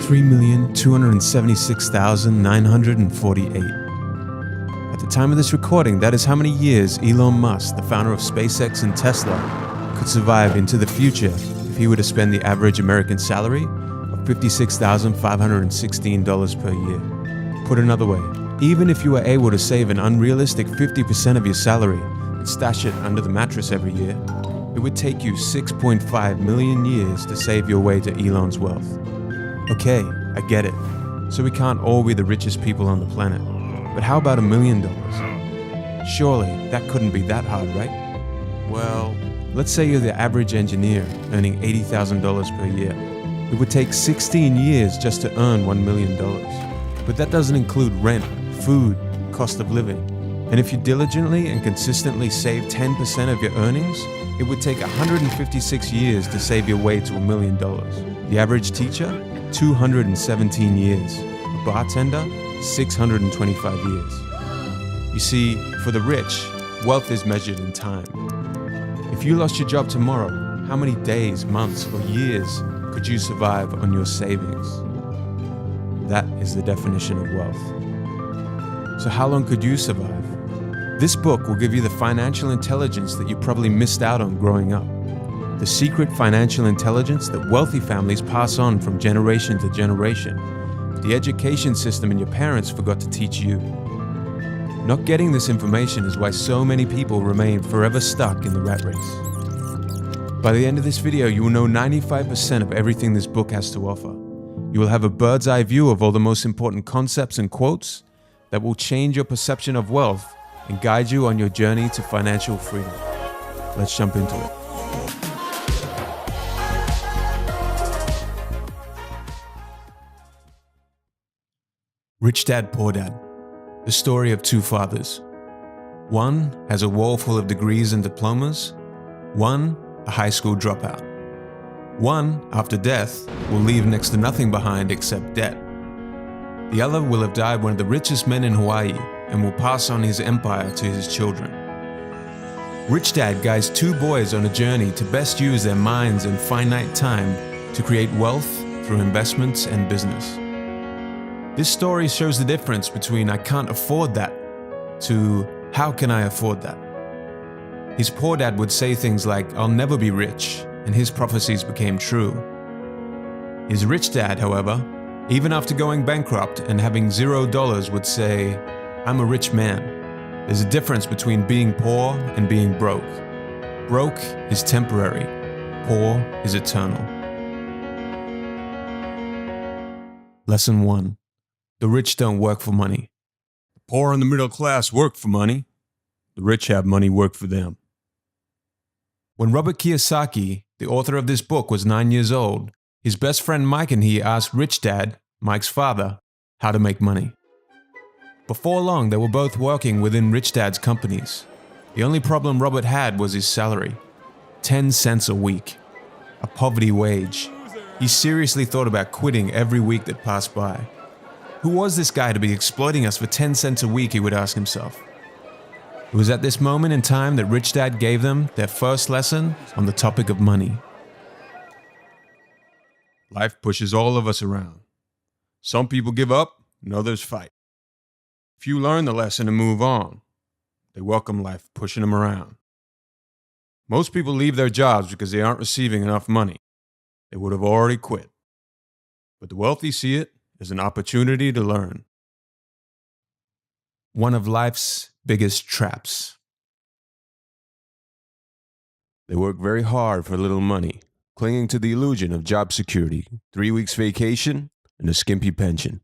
3,276,948. At the time of this recording, that is how many years Elon Musk, the founder of SpaceX and Tesla, could survive into the future if he were to spend the average American salary of $56,516 per year. Put another way, even if you were able to save an unrealistic 50% of your salary and stash it under the mattress every year, it would take you 6.5 million years to save your way to Elon's wealth. Okay, I get it. So we can't all be the richest people on the planet. But how about $1 million? Surely that couldn't be that hard, right? Well, let's say you're the average engineer earning $80,000 per year. It would take 16 years just to earn $1 million. But that doesn't include rent, food, cost of living. And if you diligently and consistently save 10% of your earnings, it would take 156 years to save your way to $1 million. The average teacher, 217 years. A bartender, 625 years. You see, for the rich, wealth is measured in time. If you lost your job tomorrow, how many days, months, or years could you survive on your savings? That is the definition of wealth. So how long could you survive? This book will give you the financial intelligence that you probably missed out on growing up. The secret financial intelligence that wealthy families pass on from generation to generation. The education system and your parents forgot to teach you. Not getting this information is why so many people remain forever stuck in the rat race. By the end of this video, you will know 95% of everything this book has to offer. You will have a bird's eye view of all the most important concepts and quotes that will change your perception of wealth and guide you on your journey to financial freedom. Let's jump into it. Rich Dad, Poor Dad. The story of two fathers. One has a wall full of degrees and diplomas. One, a high school dropout. One, after death, will leave next to nothing behind except debt. The other will have died one of the richest men in Hawaii and will pass on his empire to his children. Rich Dad guides two boys on a journey to best use their minds and finite time to create wealth through investments and business. This story shows the difference between "I can't afford that" to "How can I afford that?" His poor dad would say things like, "I'll never be rich," and his prophecies became true. His rich dad, however, even after going bankrupt and having $0, would say, "I'm a rich man." There's a difference between being poor and being broke. Broke is temporary, poor is eternal. Lesson 1. The rich don't work for money. The poor and the middle class work for money. The rich have money work for them. When Robert Kiyosaki, the author of this book, was 9 years old, his best friend Mike and he asked Rich Dad, Mike's father, how to make money. Before long, they were both working within Rich Dad's companies. The only problem Robert had was his salary. 10 cents a week. A poverty wage. He seriously thought about quitting every week that passed by. Who was this guy to be exploiting us for 10 cents a week, he would ask himself. It was at this moment in time that Rich Dad gave them their first lesson on the topic of money. Life pushes all of us around. Some people give up and others fight. Few learn the lesson and move on. They welcome life pushing them around. Most people leave their jobs because they aren't receiving enough money. They would have already quit. But the wealthy see it as an opportunity to learn. One of life's biggest traps. They work very hard for little money, clinging to the illusion of job security, 3 weeks vacation, and a skimpy pension.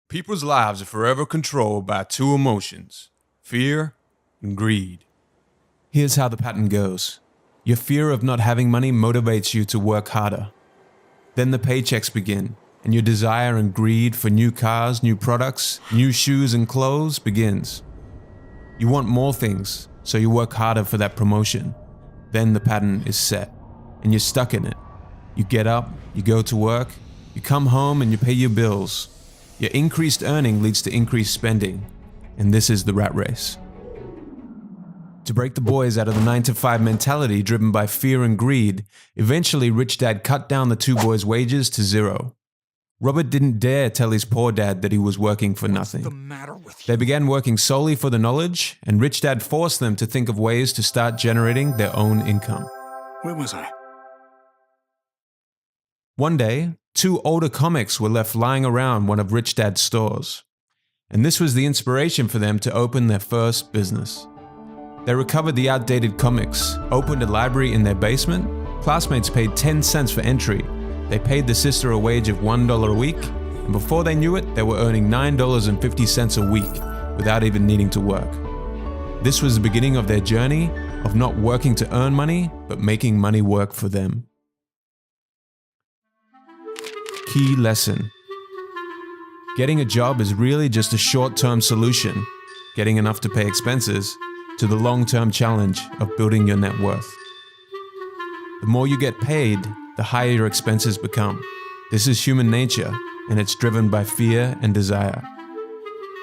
People's lives are forever controlled by two emotions, fear and greed. Here's how the pattern goes. Your fear of not having money motivates you to work harder. Then the paychecks begin, and your desire and greed for new cars, new products, new shoes and clothes begins. You want more things, so you work harder for that promotion. Then the pattern is set, and you're stuck in it. You get up, you go to work, you come home and you pay your bills. Your increased earning leads to increased spending, and this is the rat race. To break the boys out of the 9-to-5 mentality driven by fear and greed, eventually Rich Dad cut down the two boys' wages to 0. Robert didn't dare tell his poor dad that he was working for nothing. What's the matter with you? They began working solely for the knowledge, and Rich Dad forced them to think of ways to start generating their own income. Where was I? One day, 2 older comics were left lying around one of Rich Dad's stores, and this was the inspiration for them to open their first business. They recovered the outdated comics, opened a library in their basement, classmates paid 10 cents for entry, they paid the sister a wage of $1 a week, and before they knew it, they were earning $9.50 a week without even needing to work. This was the beginning of their journey of not working to earn money, but making money work for them. Key lesson. Getting a job is really just a short-term solution, getting enough to pay expenses, to the long-term challenge of building your net worth. The more you get paid, the higher your expenses become. This is human nature, and it's driven by fear and desire.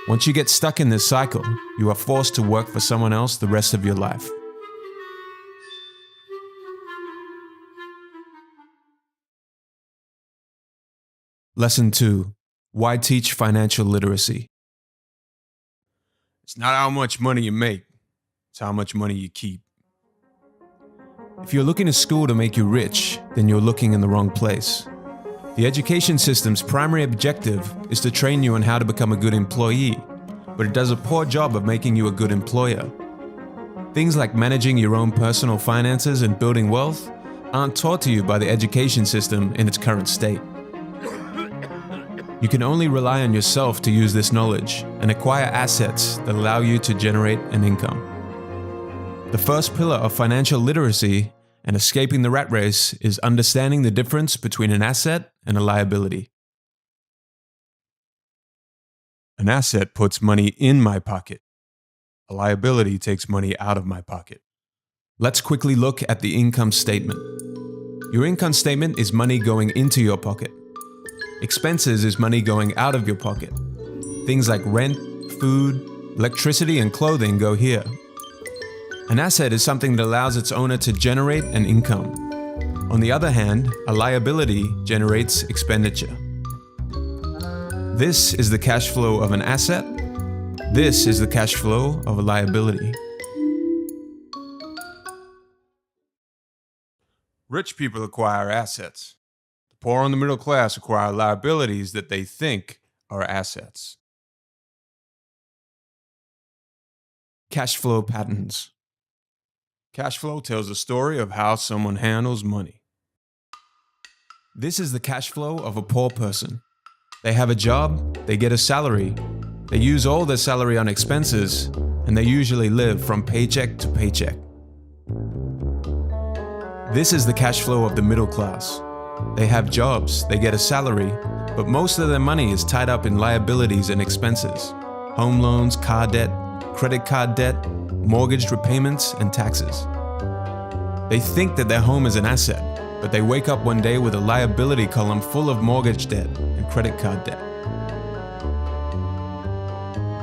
Once you get stuck in this cycle, you are forced to work for someone else the rest of your life. Lesson 2. Why teach financial literacy? It's not how much money you make, it's how much money you keep. If you're looking to school to make you rich, then you're looking in the wrong place. The education system's primary objective is to train you on how to become a good employee, but it does a poor job of making you a good employer. Things like managing your own personal finances and building wealth aren't taught to you by the education system in its current state. You can only rely on yourself to use this knowledge and acquire assets that allow you to generate an income. The first pillar of financial literacy and escaping the rat race is understanding the difference between an asset and a liability. An asset puts money in my pocket. A liability takes money out of my pocket. Let's quickly look at the income statement. Your income statement is money going into your pocket. Expenses is money going out of your pocket. Things like rent, food, electricity, and clothing go here. An asset is something that allows its owner to generate an income. On the other hand, a liability generates expenditure. This is the cash flow of an asset. This is the cash flow of a liability. Rich people acquire assets. The poor and the middle class acquire liabilities that they think are assets. Cash flow patterns. Cash flow tells a story of how someone handles money. This is the cash flow of a poor person. They have a job, they get a salary, they use all their salary on expenses, and they usually live from paycheck to paycheck. This is the cash flow of the middle class. They have jobs, they get a salary, but most of their money is tied up in liabilities and expenses. Home loans, car debt, credit card debt, mortgage repayments, and taxes. They think that their home is an asset, but they wake up one day with a liability column full of mortgage debt and credit card debt.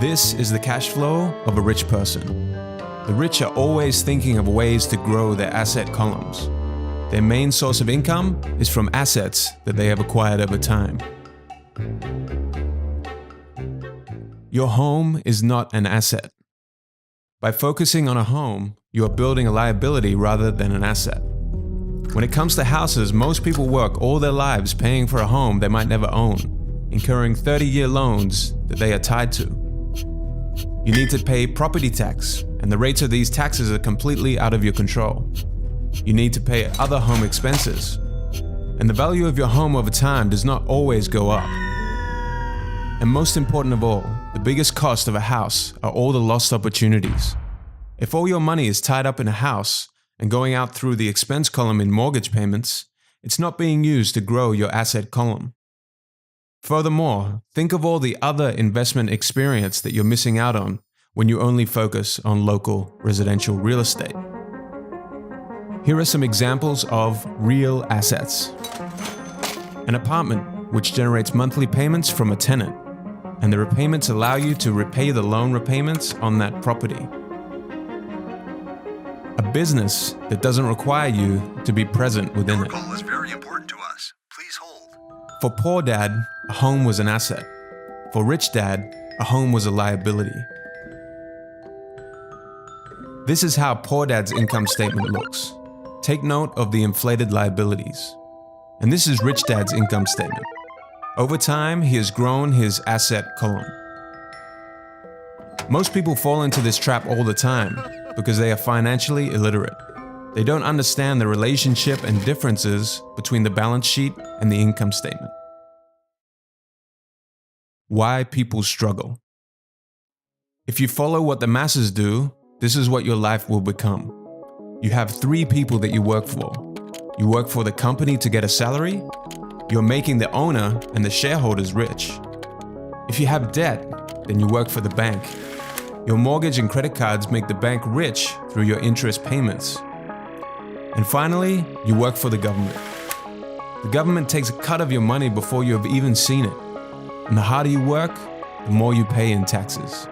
This is the cash flow of a rich person. The rich are always thinking of ways to grow their asset columns. Their main source of income is from assets that they have acquired over time. Your home is not an asset. By focusing on a home, you are building a liability rather than an asset. When it comes to houses, most people work all their lives paying for a home they might never own, incurring 30-year loans that they are tied to. You need to pay property tax, and the rates of these taxes are completely out of your control. You need to pay other home expenses, and the value of your home over time does not always go up. And most important of all, the biggest cost of a house are all the lost opportunities. If all your money is tied up in a house and going out through the expense column in mortgage payments, it's not being used to grow your asset column. Furthermore, think of all the other investment experience that you're missing out on when you only focus on local residential real estate. Here are some examples of real assets. An apartment, which generates monthly payments from a tenant, and the repayments allow you to repay the loan repayments on that property. A business that doesn't require you to be present within it. Your call is very important to us. Please hold. For Poor Dad, a home was an asset. For Rich Dad, a home was a liability. This is how Poor Dad's income statement looks. Take note of the inflated liabilities. And this is Rich Dad's income statement. Over time, he has grown his asset column. Most people fall into this trap all the time because they are financially illiterate. They don't understand the relationship and differences between the balance sheet and the income statement. Why people struggle. If you follow what the masses do, this is what your life will become. You have 3 people that you work for. You work for the company to get a salary. You're making the owner and the shareholders rich. If you have debt, then you work for the bank. Your mortgage and credit cards make the bank rich through your interest payments. And finally, you work for the government. The government takes a cut of your money before you have even seen it. And the harder you work, the more you pay in taxes.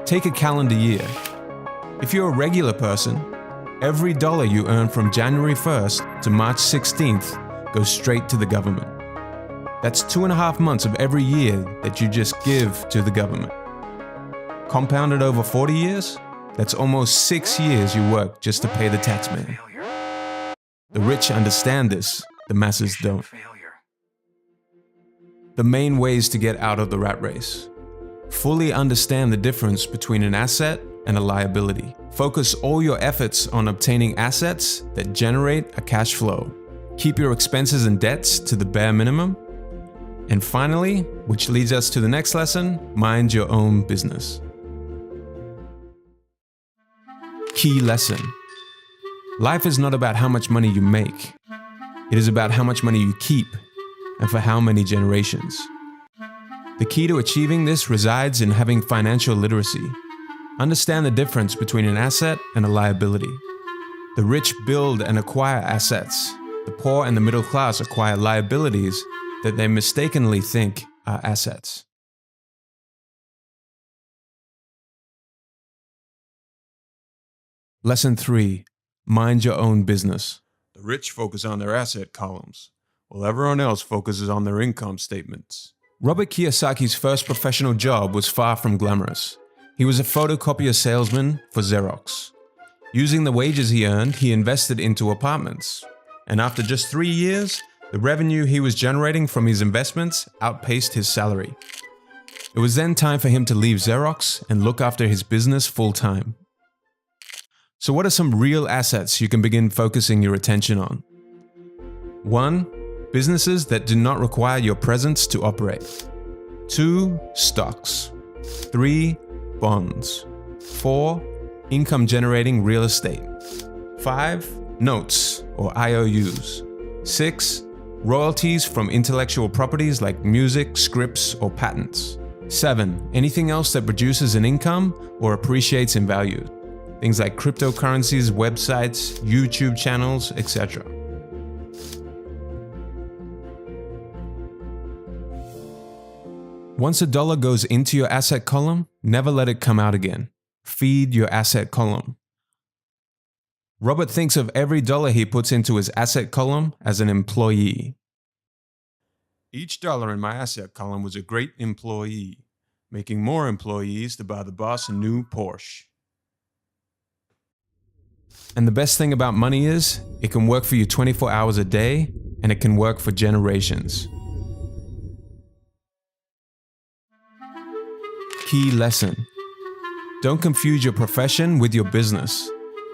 Take a calendar year. If you're a regular person, every dollar you earn from January 1st to March 16th goes straight to the government. That's 2.5 months of every year that you just give to the government. Compounded over 40 years, that's almost 6 years you work just to pay the taxman. The rich understand this, the masses don't. The main ways to get out of the rat race. Fully understand the difference between an asset and a liability. Focus all your efforts on obtaining assets that generate a cash flow. Keep your expenses and debts to the bare minimum. And finally, which leads us to the next lesson, mind your own business. Key lesson. Life is not about how much money you make. It is about how much money you keep and for how many generations. The key to achieving this resides in having financial literacy. Understand the difference between an asset and a liability. The rich build and acquire assets. The poor and the middle class acquire liabilities that they mistakenly think are assets. Lesson 3. Mind your own business. The rich focus on their asset columns, while everyone else focuses on their income statements. Robert Kiyosaki's first professional job was far from glamorous. He was a photocopier salesman for Xerox. Using the wages he earned, he invested into apartments. And after just 3 years, the revenue he was generating from his investments outpaced his salary. It was then time for him to leave Xerox and look after his business full-time. So what are some real assets you can begin focusing your attention on? 1. Businesses that do not require your presence to operate. 2. Stocks. 3. Bonds. 4. Income-generating real estate. 5. Notes or IOUs. 6. Royalties from intellectual properties like music, scripts, or patents. 7. Anything else that produces an income or appreciates in value. Things like cryptocurrencies, websites, YouTube channels, etc. Once a dollar goes into your asset column, never let it come out again. Feed your asset column. Robert thinks of every dollar he puts into his asset column as an employee. Each dollar in my asset column was a great employee, making more employees to buy the boss a new Porsche. And the best thing about money is, it can work for you 24 hours a day, and it can work for generations. Key lesson. Don't confuse your profession with your business.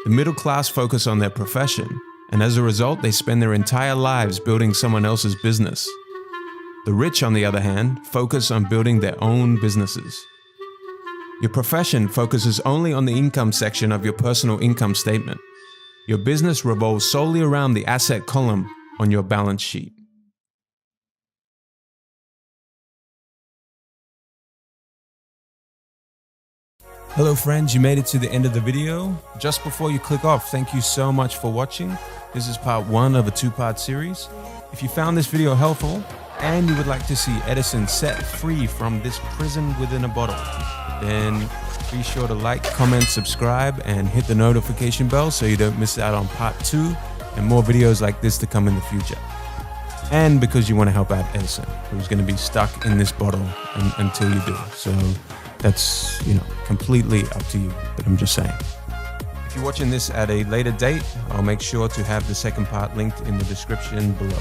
The middle class focus on their profession, and as a result, they spend their entire lives building someone else's business. The rich, on the other hand, focus on building their own businesses. Your profession focuses only on the income section of your personal income statement. Your business revolves solely around the asset column on your balance sheet. Hello friends, you made it to the end of the video. Just before you click off, thank you so much for watching. This is part 1 of a 2-part series. If you found this video helpful and you would like to see Edison set free from this prison within a bottle, then be sure to like, comment, subscribe, and hit the notification bell so you don't miss out on part 2 and more videos like this to come in the future. and because you want to help out Edison, who's going to be stuck in this bottle until you do. So that's, completely up to you, but I'm just saying. If you're watching this at a later date, I'll make sure to have the second part linked in the description below.